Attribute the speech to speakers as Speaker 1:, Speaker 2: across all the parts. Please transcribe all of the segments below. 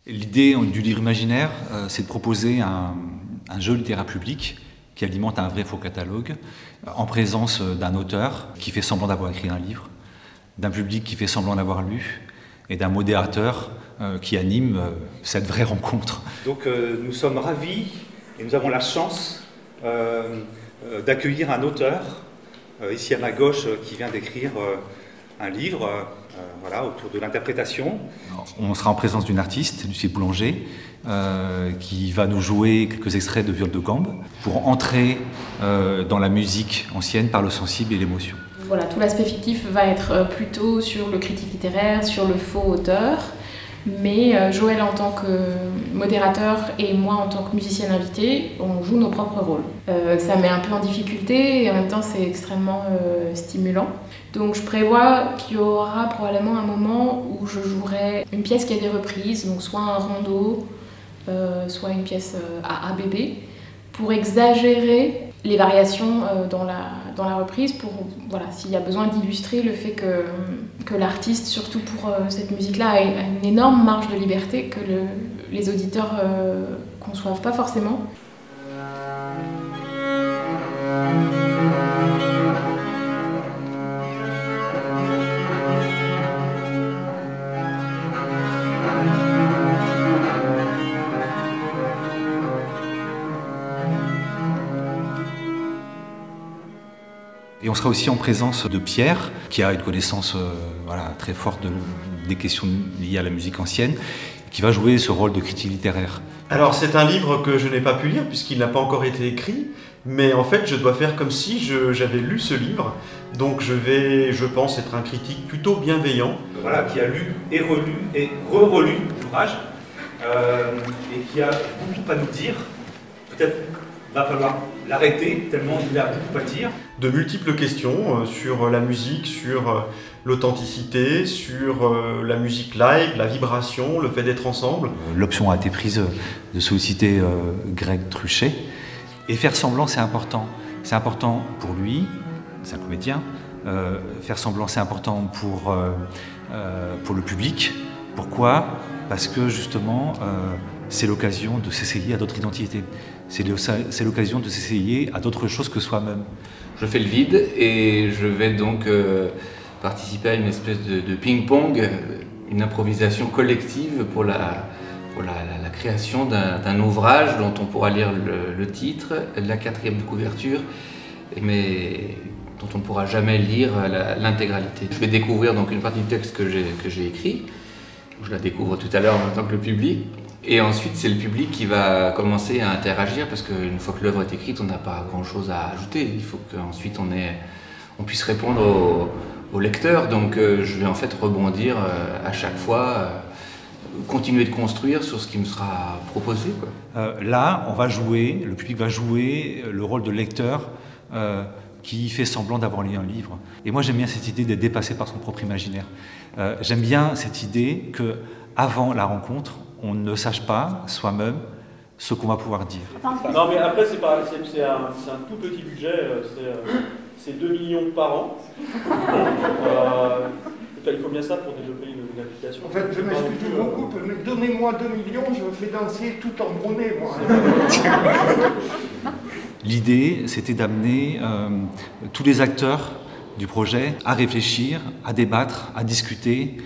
Speaker 1: L'idée du livre imaginaire, c'est de proposer un jeu littéraire public qui alimente un vrai faux catalogue, en présence d'un auteur qui fait semblant d'avoir écrit un livre, d'un public qui fait semblant d'avoir lu, et d'un modérateur qui anime cette vraie rencontre.
Speaker 2: Donc nous sommes ravis et nous avons la chance d'accueillir un auteur, ici à ma gauche, qui vient d'écrire un livre voilà, autour de l'interprétation.
Speaker 1: On sera en présence d'une artiste, Lucie Boulanger, qui va nous jouer quelques extraits de Viol de Gambe pour entrer dans la musique ancienne par le sensible et l'émotion.
Speaker 3: Voilà, tout l'aspect fictif va être plutôt sur le critique littéraire, sur le faux auteur, mais Joël en tant que modérateur et moi en tant que musicienne invitée, on joue nos propres rôles. Ça met un peu en difficulté et en même temps c'est extrêmement stimulant. Donc je prévois qu'il y aura probablement un moment où je jouerai une pièce qui a des reprises, donc soit un rondo, soit une pièce à ABB, pour exagérer les variations dans la reprise, pour voilà, s'il y a besoin d'illustrer le fait que l'artiste, surtout pour cette musique-là, a une énorme marge de liberté que les auditeurs conçoivent pas forcément.
Speaker 1: Et on sera aussi en présence de Pierre, qui a une connaissance voilà, très forte des questions liées à la musique ancienne, qui va jouer ce rôle de critique littéraire.
Speaker 4: Alors c'est un livre que je n'ai pas pu lire puisqu'il n'a pas encore été écrit, mais en fait je dois faire comme si j'avais lu ce livre, donc je vais, je pense, être un critique plutôt bienveillant.
Speaker 2: Voilà, qui a lu et relu et re-relu l'ouvrage, et qui a beaucoup à nous dire. Peut-être va falloir l'arrêter, tellement il a beaucoup à dire.
Speaker 4: De multiples questions sur la musique, sur l'authenticité, sur la musique live, la vibration, le fait d'être ensemble.
Speaker 1: L'option a été prise de solliciter Greg Truchet. Et faire semblant, c'est important. C'est important pour lui, c'est un comédien. Faire semblant, c'est important pour le public. Pourquoi ? Parce que justement, c'est l'occasion de s'essayer à d'autres identités. C'est l'occasion de s'essayer à d'autres choses que soi-même.
Speaker 5: Je fais le vide et je vais donc participer à une espèce de ping-pong, une improvisation collective pour la création d'un ouvrage dont on pourra lire le titre, la 4e de couverture, mais dont on ne pourra jamais lire l'intégralité. Je vais découvrir donc une partie du texte que j'ai écrit. Je la découvre tout à l'heure en même temps que le public. Et ensuite, c'est le public qui va commencer à interagir parce qu'une fois que l'œuvre est écrite, on n'a pas grand-chose à ajouter. Il faut qu'ensuite on puisse répondre au lecteur. Donc je vais en fait rebondir à chaque fois, continuer de construire sur ce qui me sera proposé, quoi.
Speaker 1: Là, le public va jouer le rôle de lecteur qui fait semblant d'avoir lu un livre. Et moi, j'aime bien cette idée d'être dépassé par son propre imaginaire. J'aime bien cette idée qu'avant la rencontre, on ne sache pas soi-même ce qu'on va pouvoir dire.
Speaker 6: Non, mais après, c'est un tout petit budget, c'est 2 millions par an. Il faut bien ça pour développer une application.
Speaker 7: En fait, je m'excuse beaucoup, mais donnez-moi 2 millions, je fais danser tout en monnaie, moi.
Speaker 1: L'idée, c'était d'amener tous les acteurs du projet à réfléchir, à débattre, à discuter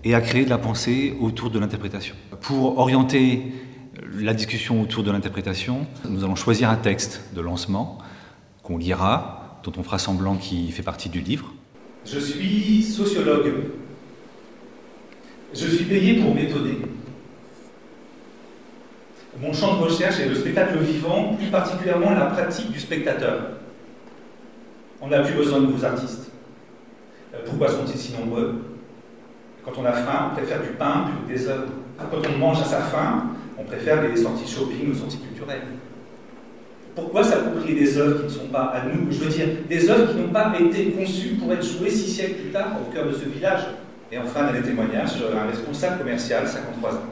Speaker 1: et à créer de la pensée autour de l'interprétation. Pour orienter la discussion autour de l'interprétation, nous allons choisir un texte de lancement qu'on lira, dont on fera semblant qu'il fait partie du livre.
Speaker 2: Je suis sociologue. Je suis payé pour m'étonner. Mon champ de recherche est le spectacle vivant, plus particulièrement la pratique du spectateur. On n'a plus besoin de nouveaux artistes. Pourquoi sont-ils si nombreux ? Quand on a faim, on préfère du pain plutôt que des œuvres. Quand on mange à sa faim, on préfère les sorties shopping ou sorties culturelles. Pourquoi s'approprier des œuvres qui ne sont pas à nous ? Je veux dire, des œuvres qui n'ont pas été conçues pour être jouées 6 siècles plus tard au cœur de ce village. Et enfin, dernier témoignage, un responsable commercial, 53 ans.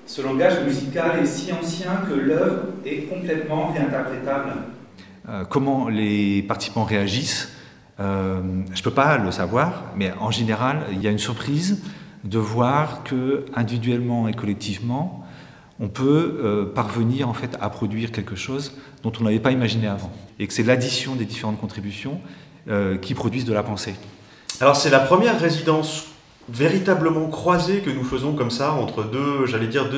Speaker 2: Ce langage musical est si ancien que l'œuvre est complètement réinterprétable.
Speaker 1: Comment les participants réagissent, je ne peux pas le savoir, mais en général, il y a une surprise, de voir que individuellement et collectivement, on peut parvenir en fait à produire quelque chose dont on n'avait pas imaginé avant. Et que c'est l'addition des différentes contributions qui produisent de la pensée.
Speaker 4: Alors c'est la première résidence véritablement croisée que nous faisons comme ça entre deux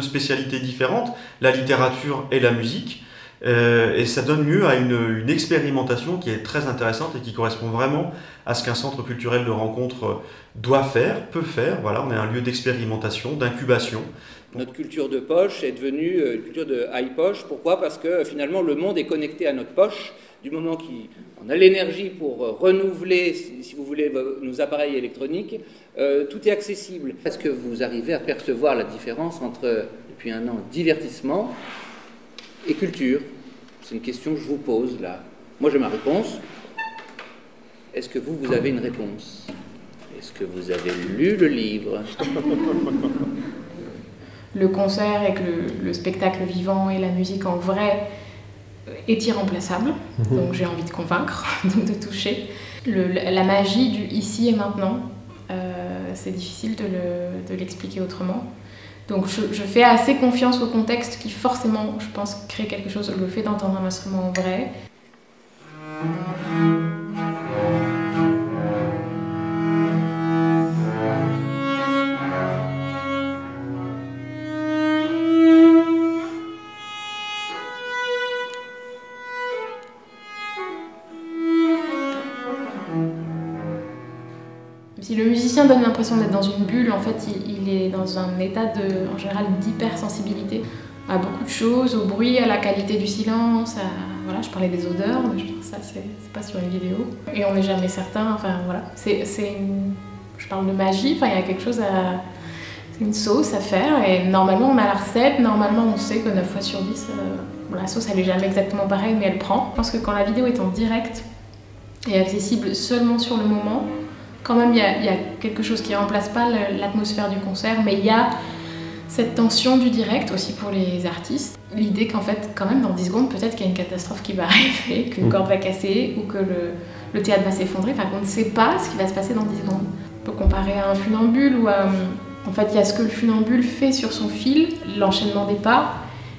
Speaker 4: spécialités différentes, la littérature et la musique. Et ça donne lieu à une expérimentation qui est très intéressante et qui correspond vraiment à ce qu'un centre culturel de rencontre doit faire, peut faire. Voilà, on est un lieu d'expérimentation, d'incubation.
Speaker 5: Notre culture de poche est devenue une culture de high poche. Pourquoi ? Parce que finalement le monde est connecté à notre poche. Du moment qu'on a l'énergie pour renouveler, si vous voulez, nos appareils électroniques, tout est accessible. Est-ce que vous arrivez à percevoir la différence entre, depuis un an, divertissement et culture? C'est une question que je vous pose là. Moi j'ai ma réponse. Est-ce que vous avez une réponse? Est-ce que vous avez lu le livre?
Speaker 3: Le concert et que le spectacle vivant et la musique en vrai est irremplaçable, donc j'ai envie de convaincre, donc de toucher. La magie du ici et maintenant, c'est difficile de l'expliquer autrement. Donc je fais assez confiance au contexte qui forcément, je pense, crée quelque chose, le fait d'entendre un instrument en vrai. Si le musicien donne l'impression d'être dans une bulle, en fait, il est dans un état en général d'hypersensibilité à beaucoup de choses, au bruit, à la qualité du silence, voilà, je parlais des odeurs, mais je pense que ça, c'est pas sur une vidéo. Et on n'est jamais certain, enfin voilà, je parle de magie, enfin il y a quelque chose c'est une sauce à faire, et normalement on a la recette, normalement on sait que 9 fois sur 10, la sauce elle est jamais exactement pareille, mais elle prend. Je pense que quand la vidéo est en direct et accessible seulement sur le moment, quand même, il y a quelque chose qui ne remplace pas l'atmosphère du concert, mais il y a cette tension du direct aussi pour les artistes. L'idée qu'en fait, quand même, dans 10 secondes, peut-être qu'il y a une catastrophe qui va arriver, qu'une corde va casser ou que le théâtre va s'effondrer, enfin qu'on ne sait pas ce qui va se passer dans 10 secondes. On peut comparer à un funambule où, en fait, il y a ce que le funambule fait sur son fil, l'enchaînement des pas,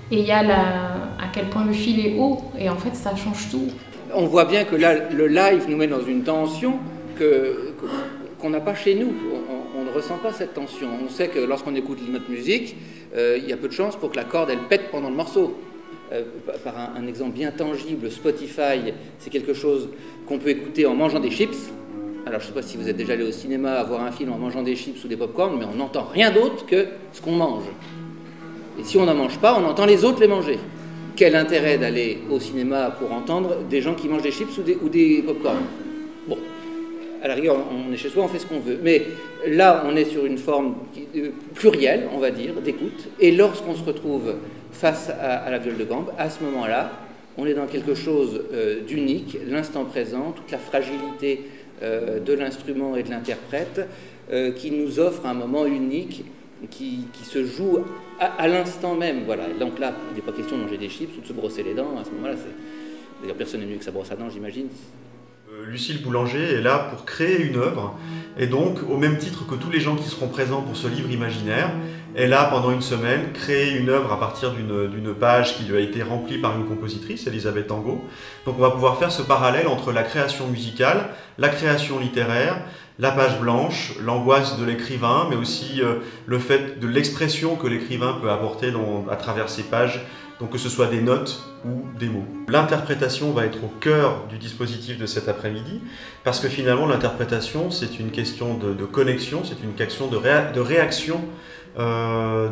Speaker 3: et il y a à quel point le fil est haut, et en fait, ça change tout.
Speaker 5: On voit bien que là, le live nous met dans une tension qu'on n'a pas chez nous. On ne ressent pas cette tension. On sait que lorsqu'on écoute notre musique, il y a peu de chances pour que la corde elle pète pendant le morceau. Par un exemple bien tangible, Spotify, c'est quelque chose qu'on peut écouter en mangeant des chips. Alors je ne sais pas si vous êtes déjà allé au cinéma voir un film en mangeant des chips ou des pop-corn, mais on n'entend rien d'autre que ce qu'on mange. Et si on n'en mange pas, on entend les autres les manger. Quel intérêt d'aller au cinéma pour entendre des gens qui mangent des chips ou des pop-corn? Bon. À la rigueur, on est chez soi, on fait ce qu'on veut. Mais là, on est sur une forme plurielle, on va dire, d'écoute. Et lorsqu'on se retrouve face à la viole de gambe, à ce moment-là, on est dans quelque chose d'unique, l'instant présent, toute la fragilité de l'instrument et de l'interprète, qui nous offre un moment unique qui se joue à l'instant même. Voilà. Donc là, il n'est pas question de manger des chips ou de se brosser les dents. À ce moment-là, d'ailleurs, personne n'est mieux que sa brosse à dents, j'imagine.
Speaker 4: Lucille Boulanger est là pour créer une œuvre, et donc, au même titre que tous les gens qui seront présents pour ce livre imaginaire, elle a, pendant une semaine, créé une œuvre à partir d'une page qui lui a été remplie par une compositrice, Elisabeth Tango. Donc on va pouvoir faire ce parallèle entre la création musicale, la création littéraire, la page blanche, l'angoisse de l'écrivain, mais aussi le fait de l'expression que l'écrivain peut apporter à travers ses pages, donc que ce soit des notes ou des mots. L'interprétation va être au cœur du dispositif de cet après-midi, parce que finalement l'interprétation c'est une question de connexion, c'est une question de réaction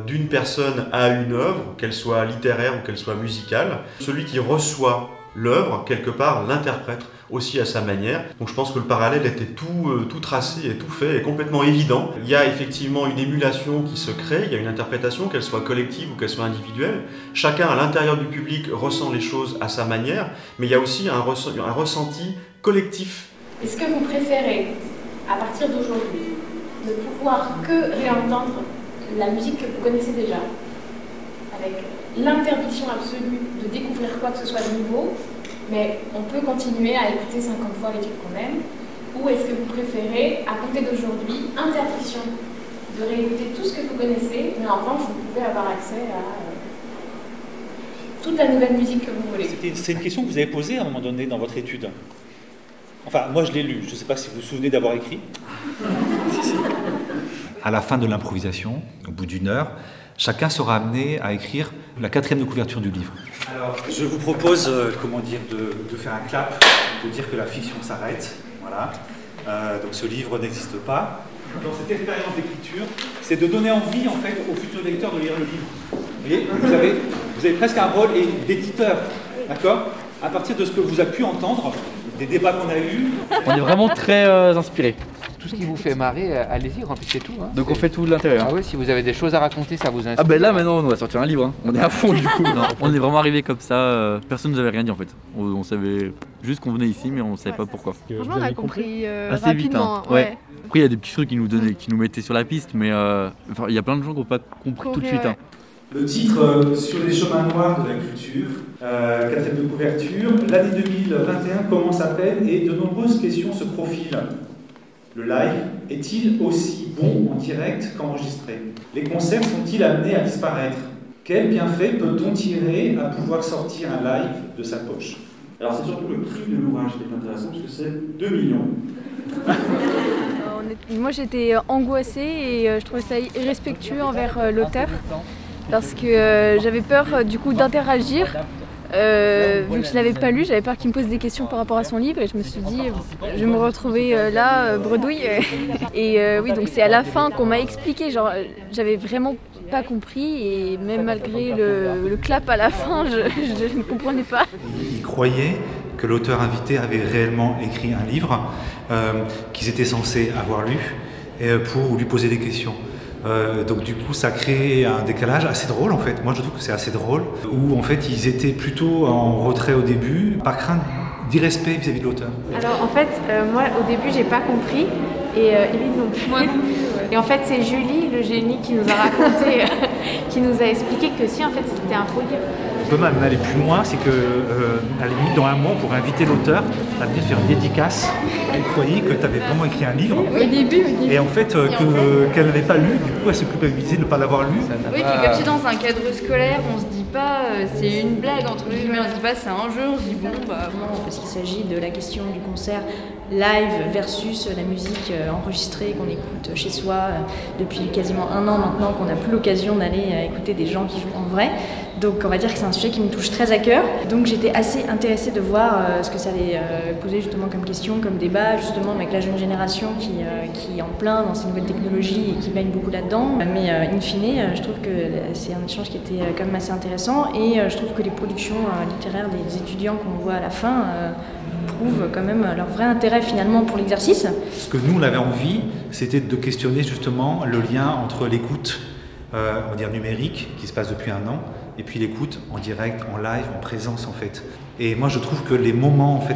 Speaker 4: d'une personne à une œuvre, qu'elle soit littéraire ou qu'elle soit musicale. Celui qui reçoit l'œuvre, quelque part, l'interprète aussi à sa manière. Donc je pense que le parallèle était tout tracé et tout fait, et complètement évident. Il y a effectivement une émulation qui se crée, il y a une interprétation, qu'elle soit collective ou qu'elle soit individuelle. Chacun à l'intérieur du public ressent les choses à sa manière, mais il y a aussi un ressenti collectif.
Speaker 3: Est-ce que vous préférez, à partir d'aujourd'hui, ne pouvoir que réentendre la musique que vous connaissez déjà, avec l'interdiction absolue de découvrir quoi que ce soit de nouveau, mais on peut continuer à écouter 50 fois les trucs qu'on aime, ou est-ce que vous préférez, à compter d'aujourd'hui, interdiction de réécouter tout ce que vous connaissez, mais en revanche, vous pouvez avoir accès à toute la nouvelle musique que vous voulez.
Speaker 2: C'est une question que vous avez posée à un moment donné dans votre étude. Enfin, moi je l'ai lu, je ne sais pas si vous vous souvenez d'avoir écrit. Si.
Speaker 1: À la fin de l'improvisation, au bout d'1 heure, chacun sera amené à écrire la 4e de couverture du livre.
Speaker 2: Alors, je vous propose, de faire un clap, de dire que la fiction s'arrête. Voilà. Donc ce livre n'existe pas. Dans cette expérience d'écriture, c'est de donner envie en fait aux futurs lecteurs de lire le livre. Vous voyez, vous avez presque un rôle d'éditeur, d'accord? À partir de ce que vous avez pu entendre, des débats qu'on a eus.
Speaker 8: On est vraiment très inspirés.
Speaker 9: Tout ce qui vous fait marrer, allez-y, remplissez tout. Hein.
Speaker 8: Donc on fait tout de l'intérieur.
Speaker 9: Ah ouais, si vous avez des choses à raconter, ça vous inspire.
Speaker 8: Ah ben là maintenant on va sortir un livre, hein. On est à fond du coup. Non, on est vraiment arrivé comme ça, personne nous avait rien dit en fait. On savait juste qu'on venait ici mais on savait pas pourquoi.
Speaker 10: Franchement on a compris
Speaker 8: assez
Speaker 10: rapidement.
Speaker 8: vite. Hein. Ouais. Après il y a des petits trucs qui nous mettaient sur la piste mais il y a plein de gens qui n'ont pas compris tout de suite.
Speaker 2: Ouais.
Speaker 8: Hein.
Speaker 2: Le titre sur les chemins noirs de la culture, 4e de couverture, l'année 2021 commence à peine et de nombreuses questions se profilent. Le live est-il aussi bon en direct qu'enregistré? Les concerts sont-ils amenés à disparaître? Quel bienfait peut-on tirer à pouvoir sortir un live de sa poche?
Speaker 6: Alors c'est surtout le prix de l'ouvrage qui est intéressant parce que c'est 2 millions.
Speaker 10: Moi j'étais angoissée et je trouvais ça irrespectueux envers l'auteur parce que j'avais peur du coup d'interagir. Vu que je ne l'avais pas lu, j'avais peur qu'il me pose des questions par rapport à son livre et je me suis dit je vais me retrouver là, bredouille. Et oui, donc c'est à la fin qu'on m'a expliqué, genre j'avais vraiment pas compris et même malgré le clap à la fin, je ne comprenais pas.
Speaker 1: Ils croyaient que l'auteur invité avait réellement écrit un livre qu'ils étaient censés avoir lu pour lui poser des questions. Donc du coup ça crée un décalage assez drôle en fait, moi je trouve que c'est assez drôle, où en fait ils étaient plutôt en retrait au début, par crainte d'irrespect vis-à-vis de l'auteur.
Speaker 11: Alors en fait, moi au début j'ai pas compris, et Éline non plus. Moi non plus. Ouais. Et en fait c'est Julie, le génie, qui nous a raconté, qui nous a expliqué que si en fait c'était un faux livre.
Speaker 2: On peut même aller plus loin, c'est que à la limite dans un mois on pourrait inviter l'auteur à venir faire une dédicace. Elle croyait que tu avais vraiment écrit un livre.
Speaker 10: Au début.
Speaker 2: Et en fait qu'elle n'avait pas lu, du coup elle s'est culpabilisée de ne pas l'avoir lu.
Speaker 12: Oui, puis comme si dans un cadre scolaire, on se dit pas c'est une blague entre guillemets, on se dit pas c'est un jeu, on se dit bon bah non, parce qu'il s'agit de la question du concert live versus la musique enregistrée qu'on écoute chez soi depuis quasiment 1 an maintenant, qu'on n'a plus l'occasion d'aller écouter des gens qui jouent en vrai. Donc on va dire que c'est un sujet qui me touche très à cœur. Donc j'étais assez intéressée de voir ce que ça allait poser justement comme question, comme débat, justement avec la jeune génération qui est en plein dans ces nouvelles technologies et qui baigne beaucoup là-dedans. Mais in fine, je trouve que c'est un échange qui était quand même assez intéressant et je trouve que les productions littéraires des étudiants qu'on voit à la fin prouvent quand même leur vrai intérêt finalement pour l'exercice.
Speaker 1: Ce que nous on avait envie, c'était de questionner justement le lien entre l'écoute on va dire numérique, qui se passe depuis 1 an, et puis l'écoute en direct, en live, en présence en fait. Et moi je trouve que les moments en fait,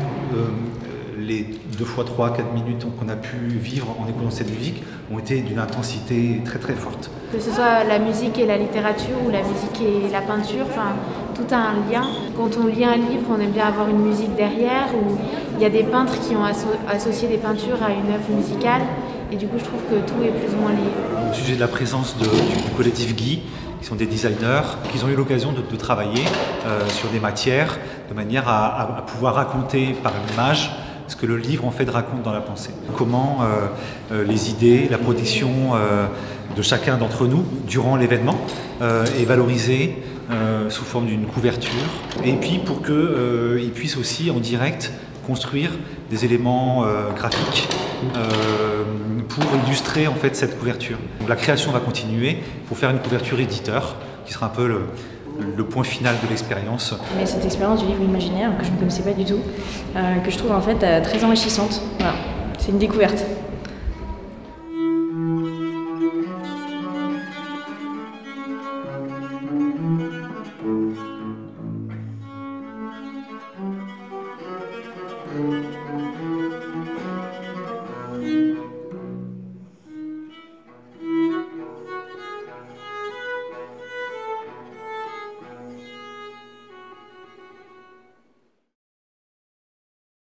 Speaker 1: les 2 fois 3, 4 minutes qu'on a pu vivre en écoutant cette musique ont été d'une intensité très très forte.
Speaker 11: Que ce soit la musique et la littérature ou la musique et la peinture, enfin tout a un lien. Quand on lit un livre, on aime bien avoir une musique derrière, ou il y a des peintres qui ont associé des peintures à une œuvre musicale. Et du coup, je trouve que tout est plus ou moins lié.
Speaker 1: Au sujet de la présence du collectif Guy, qui sont des designers, qui ont eu l'occasion de travailler sur des matières de manière à pouvoir raconter par l'image ce que le livre en fait raconte dans la pensée. Comment les idées, la protection de chacun d'entre nous durant l'événement est valorisée sous forme d'une couverture, et puis pour qu'ils puissent aussi en direct construire des éléments graphiques pour illustrer en fait cette couverture. Donc, la création va continuer pour faire une couverture éditeur qui sera un peu le point final de l'expérience.
Speaker 12: Mais cette expérience du livre imaginaire que je ne connaissais pas du tout, que je trouve en fait très enrichissante. Voilà, c'est une découverte.